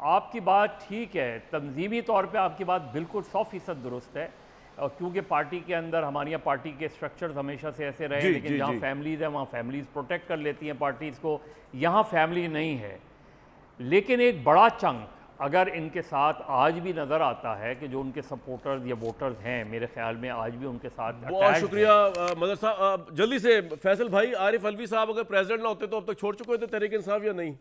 आपकी बात ठीक है, तंजीमी तौर पे आपकी बात बिल्कुल 100% दुरुस्त है, और क्योंकि पार्टी के अंदर हमारे यहाँ पार्टी के स्ट्रक्चर्स हमेशा से ऐसे रहे, जी, लेकिन जी, जहाँ जी। फैमिलीज़ हैं वहाँ फैमिलीज़ प्रोटेक्ट कर लेती हैं पार्टीज़ को, यहाँ फैमिली नहीं है। लेकिन एक बड़ा चंक अगर इनके साथ आज भी नज़र आता है कि जो उनके सपोर्टर्स या वोटर्स हैं, मेरे ख्याल में आज भी उनके साथ बहुत attached हैं। शुक्रिया मदर साहब। जल्दी से फैसल भाई, आरिफ अलवी साहब अगर प्रेसिडेंट ना होते तो अब तक छोड़ चुके थे तहरीक इंसाफ या नहीं?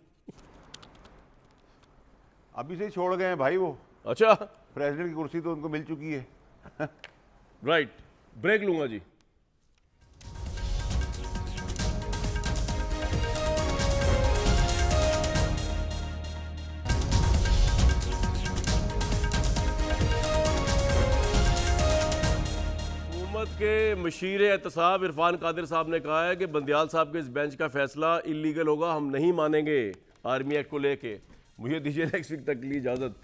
अभी से ही छोड़ गए हैं भाई वो, अच्छा, प्रेसिडेंट की कुर्सी तो उनको मिल चुकी है। राइट, ब्रेक लूंगा जी। हुकूमत के मशीर एहतसाब इरफान कादिर साहब ने कहा है कि बंदियाल साहब के इस बेंच का फैसला इलीगल होगा, हम नहीं मानेंगे आर्मी एक्ट को लेके। मुझे दीजिए नेक्स्ट वीक तक के लिए इजाज़त।